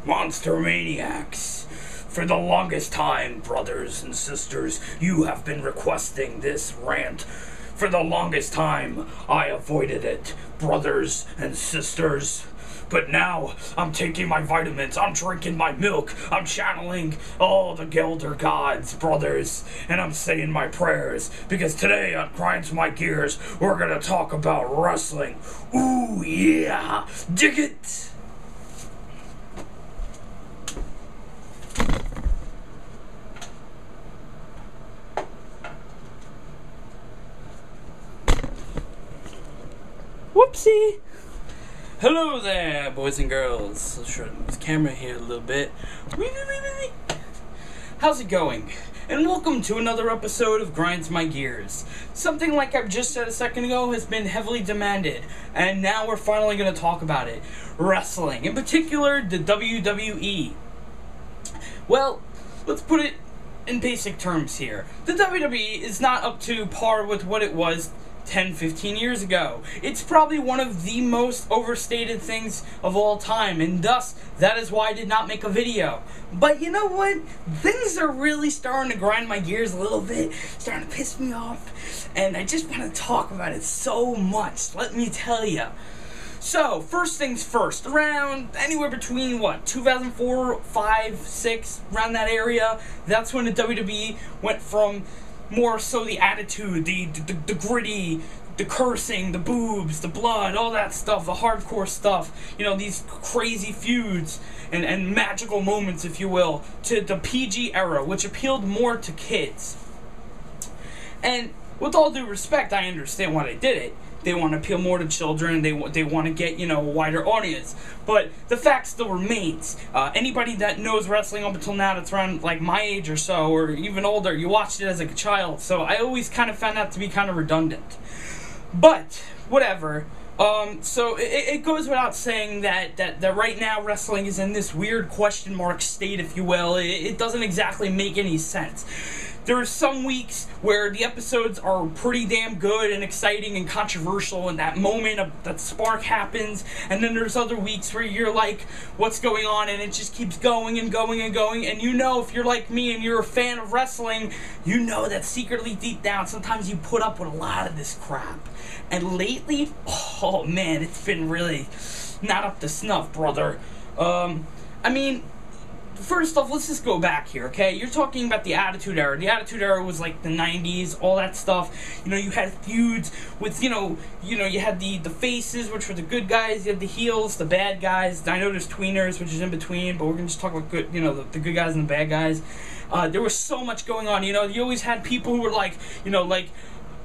Monster Maniacs. For the longest time, brothers and sisters, you have been requesting this rant. For the longest time, I avoided it, brothers and sisters. But now, I'm taking my vitamins, I'm drinking my milk, I'm channeling all the Gelder gods, brothers, and I'm saying my prayers, because today on Grinds My Gears, we're gonna talk about wrestling. Ooh, yeah! Dig it! Whoopsie! Hello there, boys and girls. Let's shorten this camera here a little bit. How's it going? And welcome to another episode of Grinds My Gears. Something like I've just said a second ago has been heavily demanded, and now we're finally going to talk about it. Wrestling, in particular, the WWE. Well, let's put it in basic terms here. The WWE is not up to par with what it was 10-15 years ago. It's probably one of the most overstated things of all time, and thus, that is why I did not make a video. But you know what? Things are really starting to grind my gears a little bit, starting to piss me off, and I just want to talk about it so much, let me tell you. So, first things first, around anywhere between, 2004, 5, 6, around that area, that's when the WWE went from more so the attitude, the gritty, the cursing, the boobs, the blood, all that stuff, the hardcore stuff, you know, these crazy feuds and magical moments, if you will, to the PG era, which appealed more to kids. And with all due respect, I understand why they did it. They want to appeal more to children, they want to get, a wider audience. But the fact still remains. Anybody that knows wrestling up until now that's around, like, my age or so, or even older, you watched it as a child. So I always kind of found that to be kind of redundant. But, whatever. So it goes without saying that right now wrestling is in this weird question mark state, if you will. It doesn't exactly make any sense. There are some weeks where the episodes are pretty damn good and exciting and controversial, and that moment of that spark happens, and then there's other weeks where you're like, what's going on, and it just keeps going and going and going, and if you're like me and you're a fan of wrestling, you know that secretly deep down sometimes you put up with a lot of this crap. And lately, oh man, it's been really not up to snuff, brother. First off, let's just go back here, okay? You're talking about the Attitude Era. The Attitude Era was like the 90s, all that stuff. You had feuds with, you had the faces, which were the good guys. You had the heels, the bad guys. I know there's tweeners, which is in between, but we're going to just talk about good, the good guys and the bad guys. There was so much going on, you always had people who were like,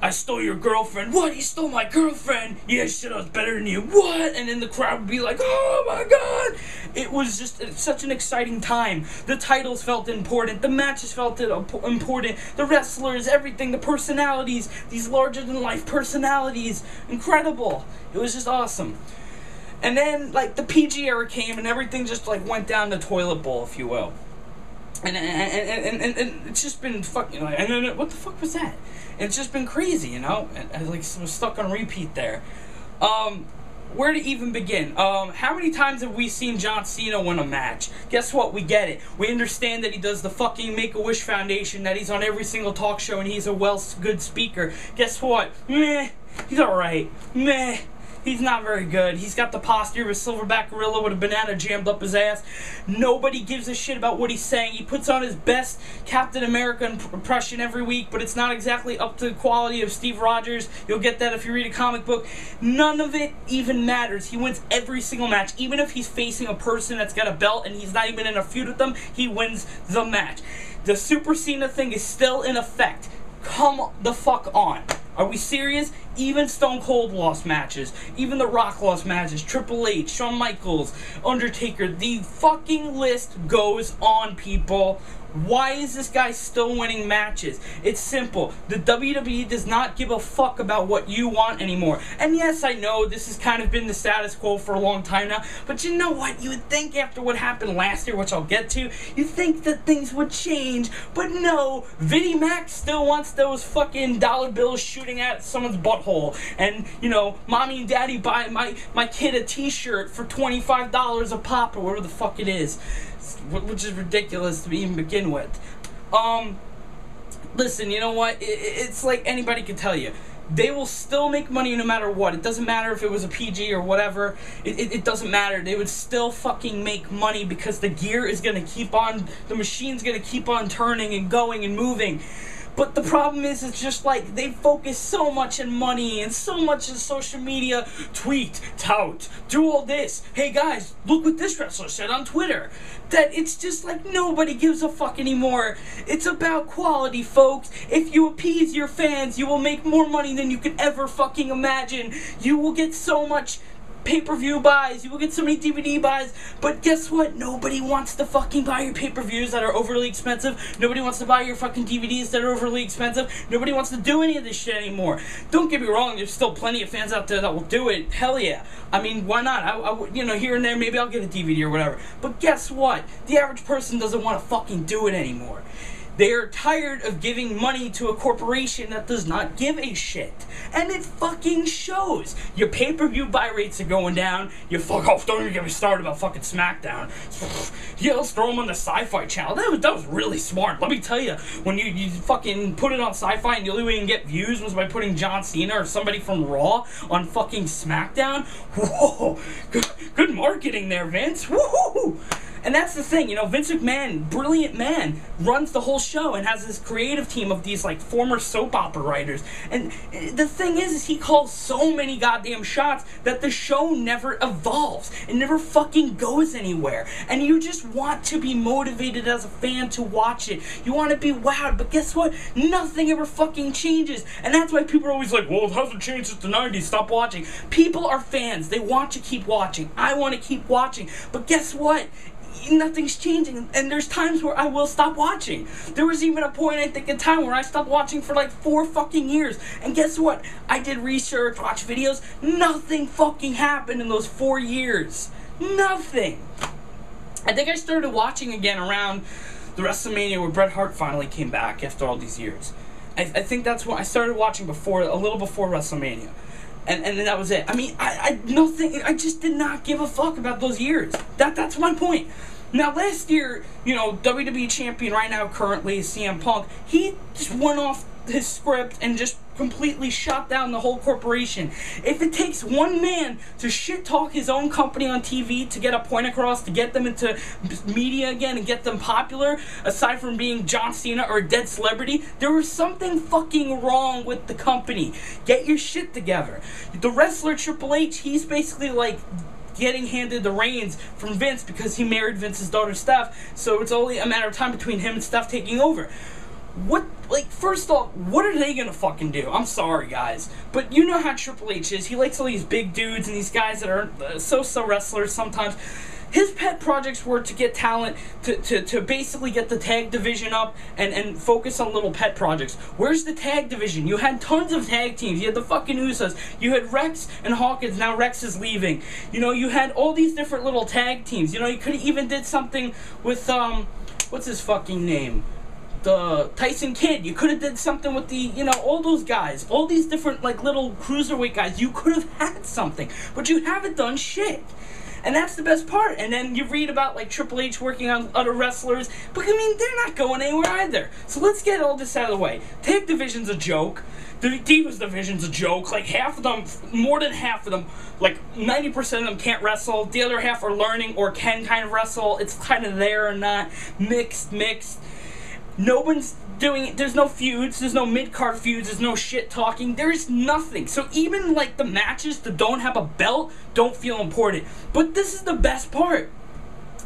I stole your girlfriend. What? You stole my girlfriend? Yeah, shit, I was better than you. What? And then the crowd would be like, oh my god! It was just such an exciting time. The titles felt important. The matches felt important. The wrestlers, everything, the personalities, these larger-than-life personalities. Incredible. It was just awesome. And then, the PG era came and everything just, went down the toilet bowl, if you will. And it's just been fucking, and then what the fuck was that? It's just been crazy, I was stuck on repeat there. Where to even begin? How many times have we seen John Cena win a match? Guess what? We get it. We understand that he does the fucking Make-A-Wish Foundation, that he's on every single talk show, and he's a good speaker. Guess what? Meh. He's alright. Meh. He's not very good. He's got the posture of a silverback gorilla with a banana jammed up his ass. Nobody gives a shit about what he's saying. He puts on his best Captain America impression every week, but it's not exactly up to the quality of Steve Rogers. You'll get that if you read a comic book. None of it even matters. He wins every single match. Even if he's facing a person that's got a belt and he's not even in a feud with them, he wins the match. The Super Cena thing is still in effect. Come the fuck on. Are we serious? Even Stone Cold lost matches. Even The Rock lost matches. Triple H, Shawn Michaels, Undertaker. The fucking list goes on, people. Why is this guy still winning matches? It's simple. The WWE does not give a fuck about what you want anymore. And yes, I know this has kind of been the status quo for a long time now, but you know what? You would think after what happened last year, which I'll get to, you think that things would change, but no. Vinnie Mac still wants those fucking dollar bills shooting at someone's butthole. And, you know, mommy and daddy buy my kid a t-shirt for $25 a pop or whatever the fuck it is. Which is ridiculous to even begin with. Listen, you know what? It's like anybody can tell you. They will still make money no matter what. It doesn't matter if it was a PG or whatever. It doesn't matter. They would still fucking make money because the gear is going to keep on, the machine's going to keep on turning and going and moving. But the problem is, it's just like they focus so much on money and so much on social media. Tweet, tout, do all this. Hey guys, look what this wrestler said on Twitter. That it's just like nobody gives a fuck anymore. It's about quality, folks. If you appease your fans, you will make more money than you could ever fucking imagine. You will get so much pay-per-view buys, you will get so many DVD buys, but guess what? Nobody wants to fucking buy your pay-per-views that are overly expensive. Nobody wants to buy your fucking DVDs that are overly expensive. Nobody wants to do any of this shit anymore. Don't get me wrong, there's still plenty of fans out there that will do it. Hell yeah. I mean, why not? I you know, here and there, maybe I'll get a DVD or whatever. But guess what? The average person doesn't want to fucking do it anymore. They are tired of giving money to a corporation that does not give a shit. And it fucking shows. Your pay-per-view buy rates are going down. You fuck off. Don't even get me started about fucking SmackDown. Yeah, let's throw them on the Sci-Fi channel. That was really smart. Let me tell you, when you fucking put it on Sci-Fi and the only way you can get views was by putting John Cena or somebody from Raw on fucking SmackDown. Whoa. Good marketing there, Vince. Woohoo! And that's the thing, you know, Vince McMahon, brilliant man, runs the whole show and has this creative team of these, like, former soap opera writers. And the thing is he calls so many goddamn shots that the show never evolves. It never fucking goes anywhere. And you just want to be motivated as a fan to watch it. You want to be wowed, but guess what? Nothing ever fucking changes. And that's why people are always like, well, it hasn't changed since the 90s, stop watching. People are fans. They want to keep watching. I want to keep watching. But guess what? Nothing's changing, and there's times where I will stop watching. There was even a point, I think, in time where I stopped watching for like 4 fucking years. And guess what? I did research, watched videos. Nothing fucking happened in those 4 years. Nothing. I think I started watching again around the WrestleMania where Bret Hart finally came back after all these years. I think that's when I started watching before, a little before WrestleMania. And then that was it. I mean, I just did not give a fuck about those years. That's my point. Now, last year, you know, WWE champion right now currently is CM Punk. He just went off his script and just completely shut down the whole corporation. If it takes one man to shit talk his own company on TV to get a point across, to get them into media again and get them popular, aside from being John Cena or a dead celebrity, there was something fucking wrong with the company. Get your shit together. The wrestler Triple H, he's basically like getting handed the reins from Vince because he married Vince's daughter Steph, so it's only a matter of time between him and Steph taking over. What, like, first off, what are they gonna fucking do? I'm sorry, guys, but you know how Triple H is. He likes all these big dudes and these guys that are so-so wrestlers sometimes. His pet projects were to get talent, to basically get the tag division up and focus on little pet projects. Where's the tag division? You had tons of tag teams. You had the fucking Usos. You had Rex and Hawkins. Now Rex is leaving. You know, you had all these different little tag teams. You know, you could have even did something with, what's his fucking name? The Tyson Kidd. You could have did something with the, you know, all those guys. All these different, like, little cruiserweight guys. You could have had something. But you haven't done shit. And that's the best part. And then you read about, like, Triple H working on other wrestlers. But, I mean, they're not going anywhere either. So let's get all this out of the way. Tag division's a joke. The Divas division's a joke. Like, half of them, more than half of them, like, 90% of them can't wrestle. The other half are learning or can kind of wrestle. It's kind of there or not. Mixed. No one's doing it. There's no feuds. There's no mid-card feuds. There's no shit talking. There's nothing. So even, like, the matches that don't have a belt don't feel important. But this is the best part.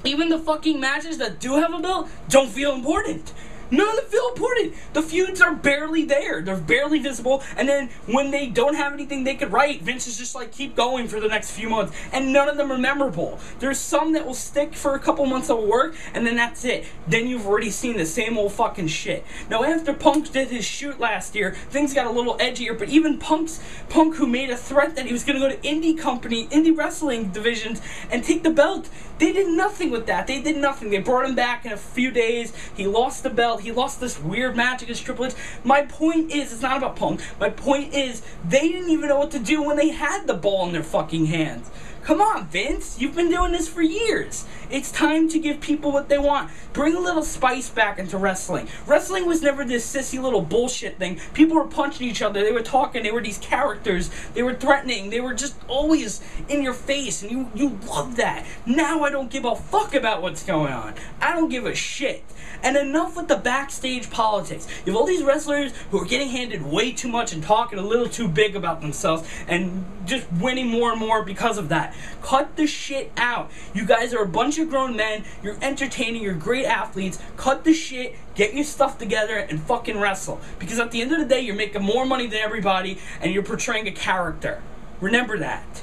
Even the fucking matches that do have a belt don't feel important. None of them feel important. The feuds are barely there. They're barely visible. And then when they don't have anything they could write, Vince is just like, keep going for the next few months. And none of them are memorable. There's some that will stick for a couple months of work, and then that's it. Then you've already seen the same old fucking shit. Now, after Punk did his shoot last year, things got a little edgier, but even Punk, who made a threat that he was going to go to indie wrestling divisions and take the belt, they did nothing with that. They did nothing. They brought him back in a few days. He lost the belt. He lost this weird match against Triple H. My point is, it's not about Punk. My point is, they didn't even know what to do when they had the ball in their fucking hands. Come on, Vince. You've been doing this for years. It's time to give people what they want. Bring a little spice back into wrestling. Wrestling was never this sissy little bullshit thing. People were punching each other. They were talking. They were these characters. They were threatening. They were just always in your face, and you loved that. Now I don't give a fuck about what's going on. I don't give a shit. And enough with the backstage politics. You have all these wrestlers who are getting handed way too much and talking a little too big about themselves and just winning more and more because of that. Cut the shit out. You guys are a bunch of grown men. You're entertaining. You're great athletes. Cut the shit. Get your stuff together and fucking wrestle. Because at the end of the day, you're making more money than everybody and you're portraying a character. Remember that.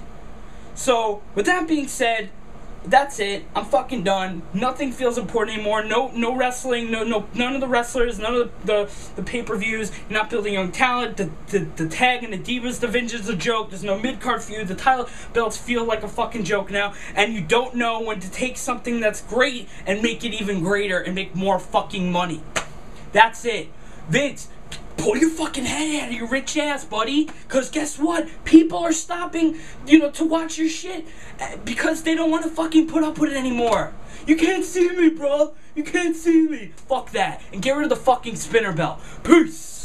So, with that being said, that's it. I'm fucking done. Nothing feels important anymore. No wrestling. None of the wrestlers. None of the pay-per-views. You're not building young talent. The tag and the Divas division's a joke. There's no mid-card feud. The title belts feel like a fucking joke now. And you don't know when to take something that's great and make it even greater and make more fucking money. That's it. Vince, pull your fucking head out of your rich ass, buddy. Because guess what? People are stopping, to watch your shit because they don't want to fucking put up with it anymore. You can't see me, bro. You can't see me. Fuck that. And get rid of the fucking spinner belt. Peace.